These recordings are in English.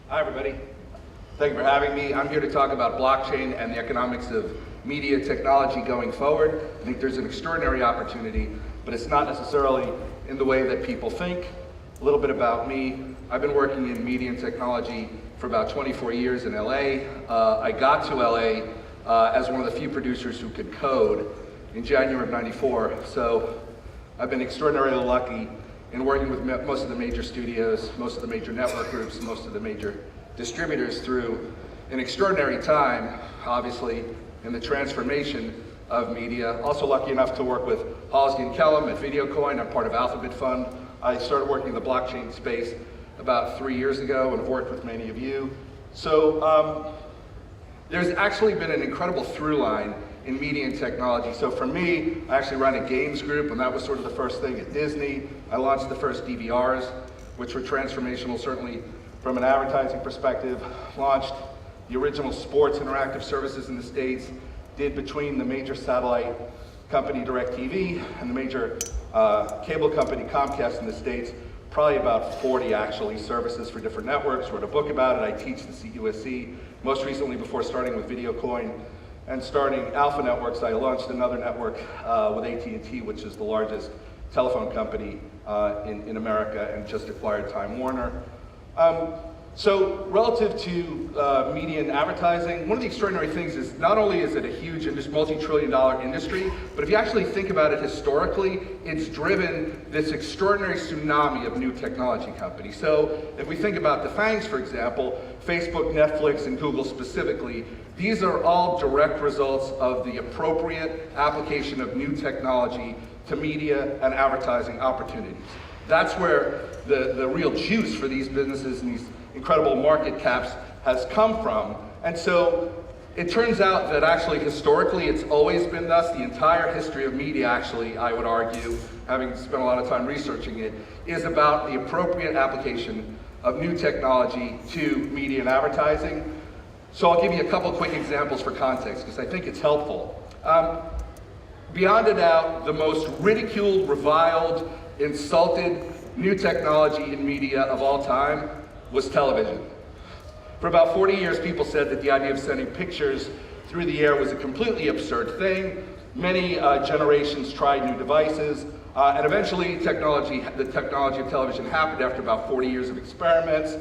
Hi, everybody. Thank you for having me. I'm here to talk about blockchain and the economics of media technology going forward. I think there's an extraordinary opportunity, but it's not necessarily in the way that people think. A little bit about me. I've been working in media and technology for about 24 years in LA. I got to LA as one of the few producers who could code in January of '94. So I've been extraordinarily lucky in working with most of the major studios, most of the major network groups, most of the major distributors through an extraordinary time, obviously, in the transformation of media. Also lucky enough to work with Halsey and Kellum at VideoCoin. I'm part of Alphabet Fund. I started working in the blockchain space about 3 years ago and have worked with many of you. So there's actually been an incredible through line in media and technology. So for me, I actually ran a games group, and that was sort of the first thing at Disney. I launched the first DVRs, which were transformational, certainly from an advertising perspective. Launched the original sports interactive services in the States, did between the major satellite company DirecTV and the major cable company Comcast in the States, probably about 40 actually services for different networks. Wrote a book about it. I teach the CUSC. Most recently, before starting with VideoCoin and starting AlphaNetworks, I launched another network with AT&T, which is the largest telephone company in America, and just acquired Time Warner. So relative to media and advertising, one of the extraordinary things is not only is it a huge multi-trillion-dollar industry, but if you actually think about it historically, it's driven this extraordinary tsunami of new technology companies. So if we think about the FANGs, for example, Facebook, Netflix, and Google specifically, these are all direct results of the appropriate application of new technology to media and advertising opportunities. That's where the real juice for these businesses and these incredible market caps has come from. And so it turns out that actually historically it's always been thus. The entire history of media, actually, I would argue, having spent a lot of time researching it, is about the appropriate application of new technology to media and advertising. So I'll give you a couple quick examples for context, because I think it's helpful. Beyond a doubt, the most ridiculed, reviled, insulted new technology in media of all time was television. For about 40 years, people said that the idea of sending pictures through the air was a completely absurd thing. Many generations tried new devices, and eventually the technology of television happened after about 40 years of experiments.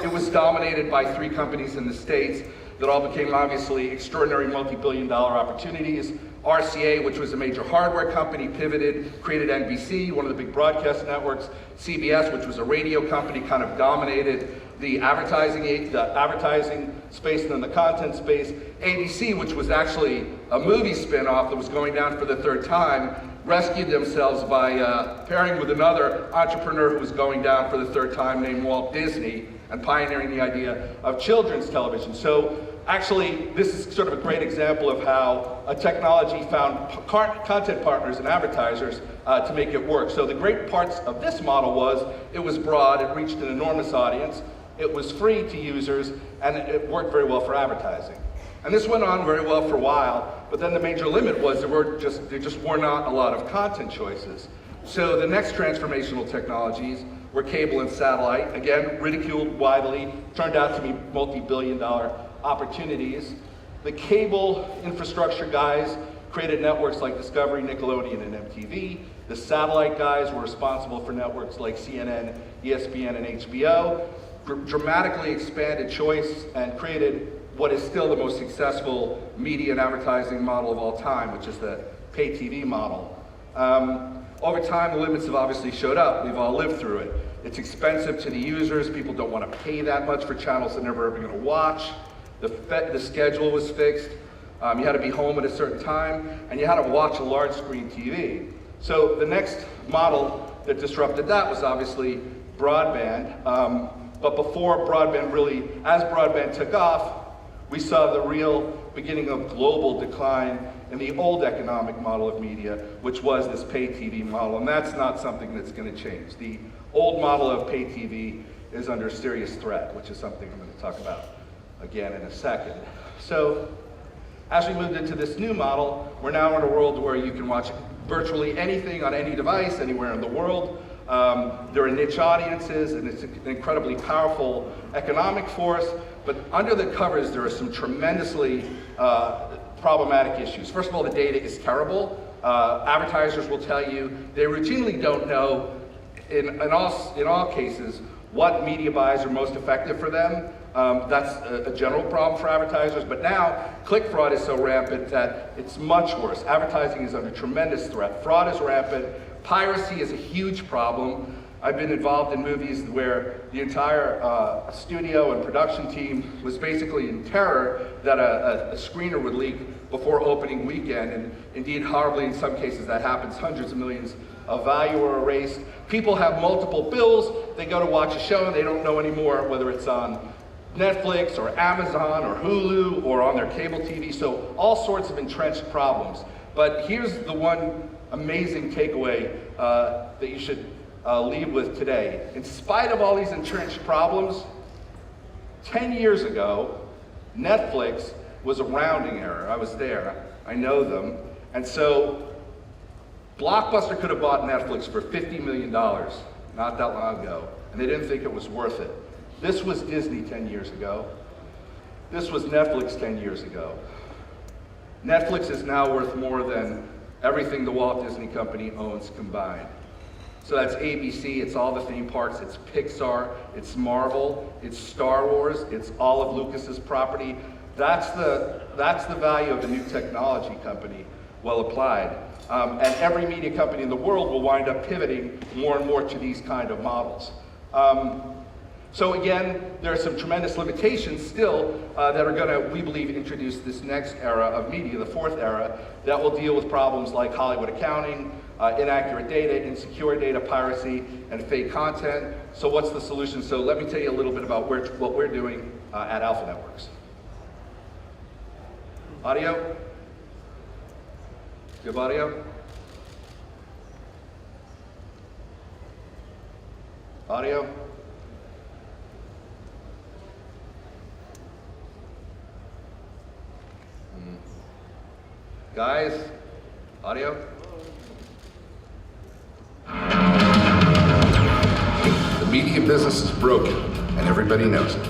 It was dominated by 3 companies in the States that all became obviously extraordinary multi-billion-dollar opportunities. RCA, which was a major hardware company, pivoted, created NBC, one of the big broadcast networks. CBS, which was a radio company, kind of dominated the advertising space and then the content space. ABC, which was actually a movie spin-off that was going down for the 3rd time, rescued themselves by pairing with another entrepreneur who was going down for the 3rd time named Walt Disney, and pioneering the idea of children's television. So actually, this is sort of a great example of how a technology found content partners and advertisers to make it work. So the great parts of this model was it was broad, it reached an enormous audience, it was free to users, and it worked very well for advertising. And this went on very well for a while, but then the major limit was there just were not a lot of content choices. So the next transformational technologies were cable and satellite. Again, ridiculed widely, turned out to be multi-billion-dollar opportunities. The cable infrastructure guys created networks like Discovery, Nickelodeon, and MTV. The satellite guys were responsible for networks like CNN, ESPN, and HBO. Dramatically expanded choice and created what is still the most successful media and advertising model of all time, which is the pay TV model. Over time, the limits have obviously showed up. We've all lived through it. It's expensive to the users. People don't want to pay that much for channels they're never ever going to watch. The schedule was fixed. You had to be home at a certain time, and you had to watch a large screen TV. So the next model that disrupted that was obviously broadband. But before broadband as broadband took off, we saw the real beginning of global decline in the old economic model of media, which was this pay TV model, and that's not something that's going to change. The old model of pay TV is under serious threat, which is something I'm going to talk about again in a second. So as we moved into this new model, we're now in a world where you can watch virtually anything on any device, anywhere in the world. There are niche audiences, and it's an incredibly powerful economic force, but under the covers there are some tremendously problematic issues. First of all, the data is terrible. Advertisers will tell you they routinely don't know, in all cases, what media buys are most effective for them. That's a general problem for advertisers, but now click fraud is so rampant that it's much worse. Advertising is under tremendous threat. Fraud is rampant. Piracy is a huge problem. I've been involved in movies where the entire studio and production team was basically in terror that a screener would leak before opening weekend, and indeed horribly in some cases that happens. Hundreds of millions of value are erased. People have multiple bills. They go to watch a show and they don't know anymore whether it's on Netflix or Amazon or Hulu or on their cable TV. So all sorts of entrenched problems. But here's the one amazing takeaway that you should leave with today. In spite of all these entrenched problems, 10 years ago, Netflix was a rounding error. I was there. I know them. And so Blockbuster could have bought Netflix for $50 million not that long ago, and they didn't think it was worth it. This was Disney 10 years ago. This was Netflix 10 years ago. Netflix is now worth more than everything the Walt Disney Company owns combined. So that's ABC, it's all the theme parks, it's Pixar, it's Marvel, it's Star Wars, it's all of Lucas's property. That's the value of a new technology company, well applied. And every media company in the world will wind up pivoting more and more to these kind of models. So again, there are some tremendous limitations still that are going to, we believe, introduce this next era of media, the fourth era, that will deal with problems like Hollywood accounting, inaccurate data, insecure data, piracy, and fake content. So what's the solution? So let me tell you a little bit about what we're doing at AlphaNetworks. Audio? Do you have audio? Audio? Guys, audio? The media business is broken, and everybody knows it.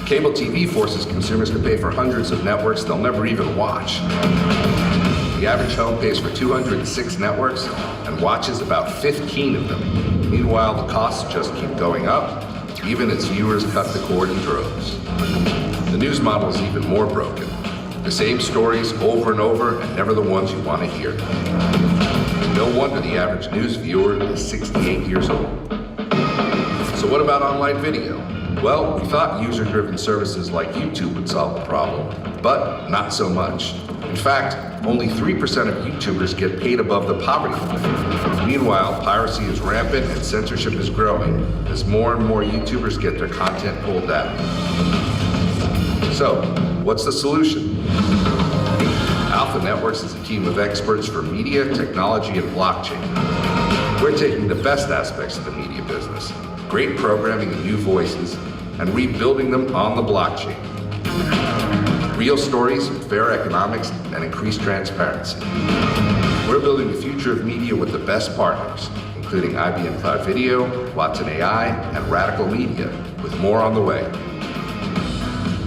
Cable TV forces consumers to pay for hundreds of networks they'll never even watch. The average home pays for 206 networks and watches about 15 of them. Meanwhile, the costs just keep going up, even as viewers cut the cord in droves. The news model is even more broken. The same stories over and over, and never the ones you want to hear. No wonder the average news viewer is 68 years old. So what about online video? Well, we thought user-driven services like YouTube would solve the problem, but not so much. In fact, only 3% of YouTubers get paid above the poverty line. Meanwhile, piracy is rampant and censorship is growing as more and more YouTubers get their content pulled down. So, what's the solution? AlphaNetworks is a team of experts for media, technology, and blockchain. We're taking the best aspects of the media business, great programming and new voices, and rebuilding them on the blockchain. Real stories, fair economics, and increased transparency. We're building the future of media with the best partners, including IBM Cloud Video, Watson AI, and Radical Media, with more on the way.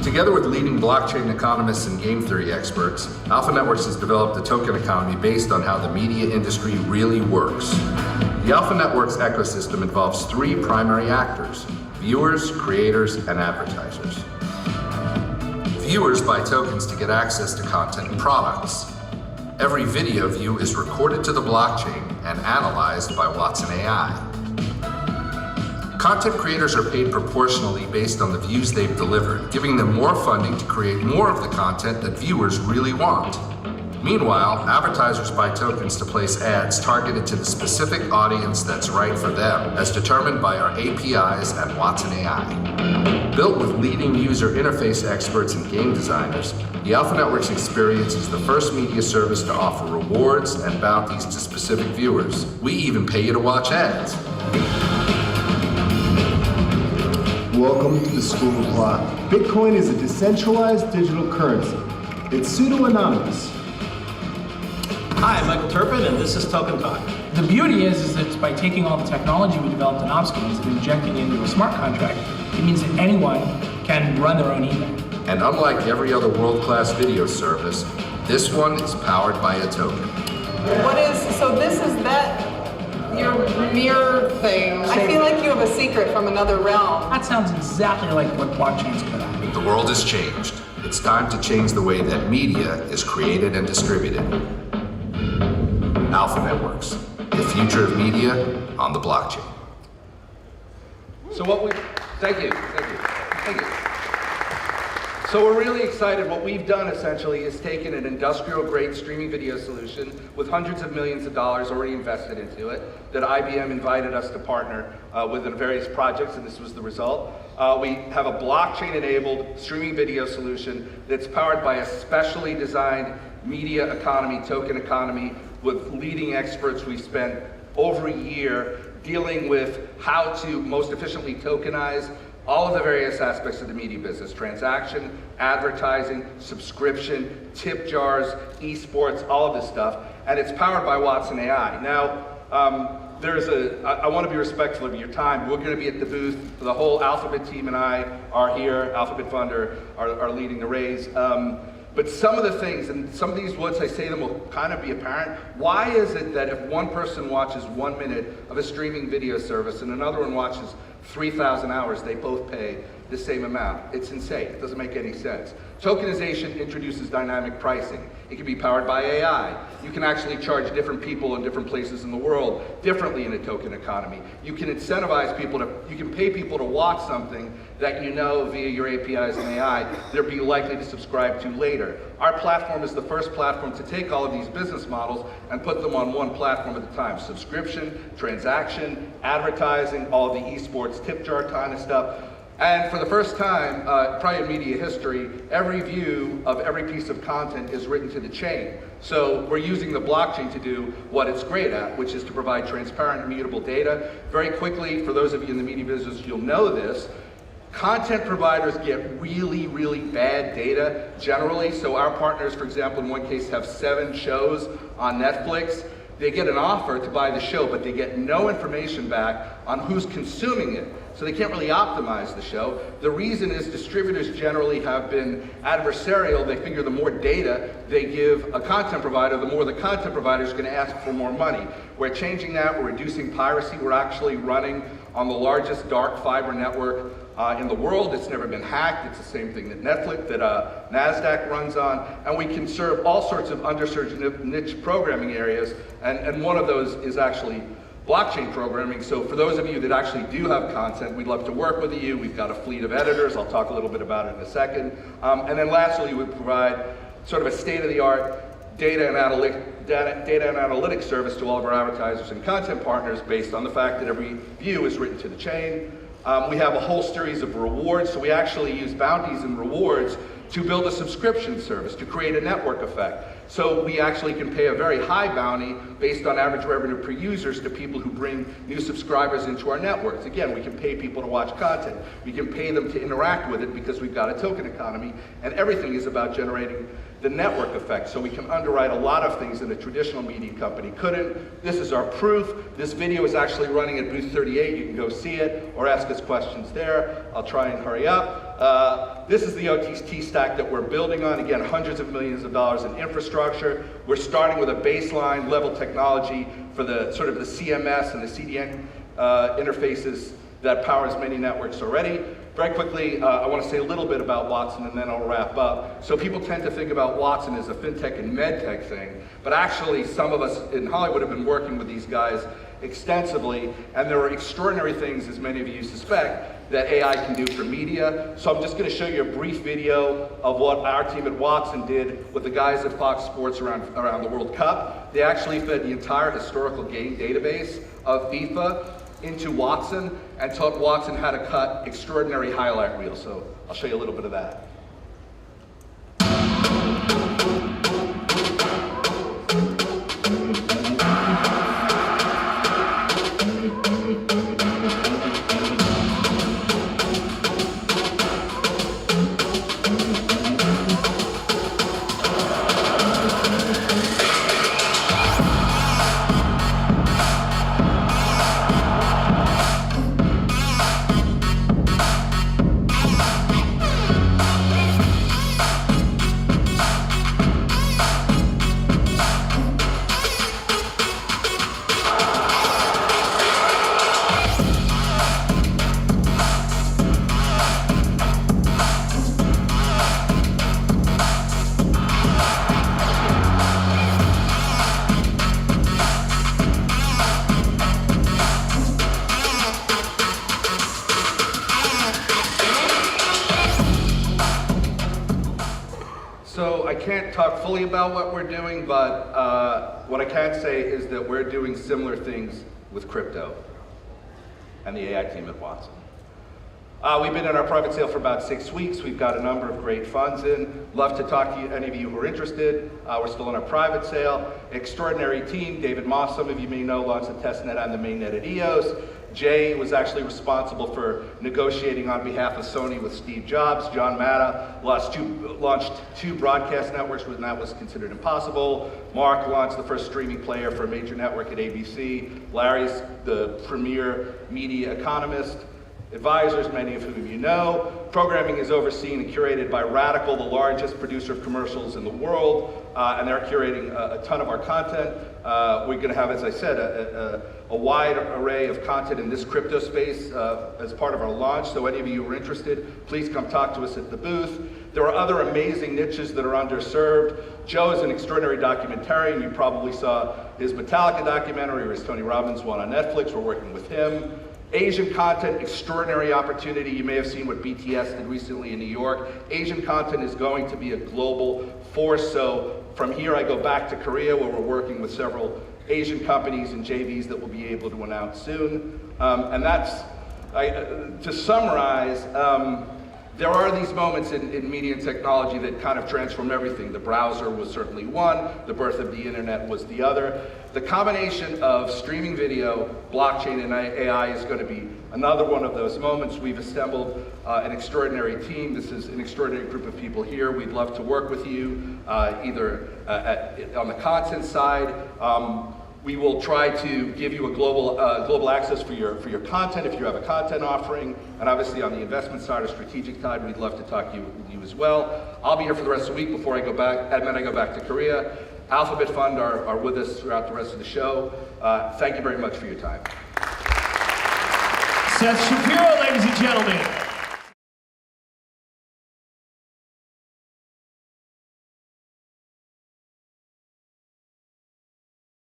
Together with leading blockchain economists and game theory experts, AlphaNetworks has developed a token economy based on how the media industry really works. The AlphaNetworks ecosystem involves three primary actors: viewers, creators, and advertisers. Viewers buy tokens to get access to content and products. Every video view is recorded to the blockchain and analyzed by Watson AI. Content creators are paid proportionally based on the views they've delivered, giving them more funding to create more of the content that viewers really want. Meanwhile, advertisers buy tokens to place ads targeted to the specific audience that's right for them, as determined by our APIs and Watson AI. Built with leading user interface experts and game designers, the AlphaNetworks experience is the first media service to offer rewards and bounties to specific viewers. We even pay you to watch ads. Welcome to the School of Block. Bitcoin is a decentralized digital currency. It's pseudo-anonymous. Hi, I'm Michael Turpin, and this is Token Talk. The beauty is that by taking all the technology we developed in Opskins and injecting it into a smart contract, it means that anyone can run their own email. And unlike every other world-class video service, this one is powered by a token. So this is your mirror thing. I feel like you have a secret from another realm. That sounds exactly like what blockchain's good at. The world has changed. It's time to change the way that media is created and distributed. AlphaNetworks, the future of media on the blockchain. So thank you. So we're really excited. What we've done essentially is taken an industrial grade streaming video solution with hundreds of millions of dollars already invested into it that IBM invited us to partner with in various projects, and this was the result. We have a blockchain enabled streaming video solution that's powered by a specially designed media economy, token economy, with leading experts. We spent over a year dealing with how to most efficiently tokenize all of the various aspects of the media business: transaction, advertising, subscription, tip jars, esports, all of this stuff. And it's powered by Watson AI. Now, I want to be respectful of your time. We're going to be at the booth. The whole Alphabet team and I are here. Alphabet Fund are leading the raise. But some of the things, and some of these once I say them will kind of be apparent. Why is it that if one person watches 1 minute of a streaming video service and another one watches 3,000 hours, they both pay the same amount? It's insane. It doesn't make any sense. Tokenization introduces dynamic pricing. It can be powered by AI. You can actually charge different people in different places in the world differently in a token economy. You can incentivize people you can pay people to watch something that you know via your APIs and AI they'll be likely to subscribe to later. Our platform is the first platform to take all of these business models and put them on one platform at a time. Subscription, transaction, advertising, all of the esports, tip jar kind of stuff. And for the first time, probably in media history, every view of every piece of content is written to the chain. So we're using the blockchain to do what it's great at, which is to provide transparent, immutable data. Very quickly, for those of you in the media business, you'll know this. Content providers get really, really bad data generally. So our partners, for example, in one case have 7 shows on Netflix. They get an offer to buy the show, but they get no information back on who's consuming it. So they can't really optimize the show. The reason is distributors generally have been adversarial. They figure the more data they give a content provider, the more the content provider is going to ask for more money. We're changing that. We're reducing piracy. We're actually running on the largest dark fiber network in the world. It's never been hacked. It's the same thing that NASDAQ runs on. And we can serve all sorts of underserved niche programming areas. And one of those is actually blockchain programming. So for those of you that actually do have content, we'd love to work with you. We've got a fleet of editors. I'll talk a little bit about it in a second. And then lastly, we provide sort of a state-of-the-art data and analytics service to all of our advertisers and content partners based on the fact that every view is written to the chain. We have a whole series of rewards. So we actually use bounties and rewards to build a subscription service, to create a network effect. So we actually can pay a very high bounty based on average revenue per users to people who bring new subscribers into our networks. Again, we can pay people to watch content. We can pay them to interact with it because we've got a token economy, and everything is about generating the network effect. So we can underwrite a lot of things that a traditional media company couldn't. This is our proof. This video is actually running at booth 38. You can go see it or ask us questions there. I'll try and hurry up. This is the OTT stack that we're building on. Again, hundreds of millions of dollars in infrastructure. We're starting with a baseline level technology for the sort of the CMS and the CDN interfaces that powers many networks already. Very quickly, I want to say a little bit about Watson and then I'll wrap up. So people tend to think about Watson as a fintech and medtech thing, but actually some of us in Hollywood have been working with these guys extensively, and there are extraordinary things, as many of you suspect, that AI can do for media. So I'm just going to show you a brief video of what our team at Watson did with the guys at Fox Sports around the World Cup. They actually fed the entire historical game database of FIFA into Watson and taught Watson how to cut extraordinary highlight reels. So I'll show you a little bit of that. can't talk fully about what we're doing, but what I can say is that we're doing similar things with crypto and the AI team at Watson. We've been in our private sale for about 6 weeks. We've got a number of great funds in. Love to talk to you, any of you who are interested. We're still in our private sale. Extraordinary team. David Moss, some of you may know, launched the testnet and the mainnet at EOS. Jay was actually responsible for negotiating on behalf of Sony with Steve Jobs. John Matta launched two broadcast networks when that was considered impossible. Mark launched the first streaming player for a major network at ABC. Larry's the premier media economist. Advisors, many of whom you know. Programming is overseen and curated by Radical, the largest producer of commercials in the world, and they're curating a ton of our content. We're going to have, as I said, a wide array of content in this crypto space as part of our launch, so any of you who are interested, please come talk to us at the booth. There are other amazing niches that are underserved. Joe is an extraordinary documentarian. You probably saw his Metallica documentary or his Tony Robbins one on Netflix. We're working with him. Asian content, extraordinary opportunity. You may have seen what BTS did recently in New York. Asian content is going to be a global force, so from here I go back to Korea where we're working with several Asian companies and JVs that we'll be able to announce soon. And that's, to summarize, there are these moments in media and technology that kind of transform everything. The browser was certainly one, the birth of the internet was the other. The combination of streaming video, blockchain, and AI is going to be another one of those moments. We've assembled an extraordinary team. This is an extraordinary group of people here. We'd love to work with you, either on the content side. We will try to give you a global access for your content if you have a content offering, and obviously on the investment side or strategic side, we'd love to talk to you as well. I'll be here for the rest of the week before I go back, and then I go back to Korea. Alphabet Fund are with us throughout the rest of the show. Thank you very much for your time. Seth Shapiro, ladies and gentlemen.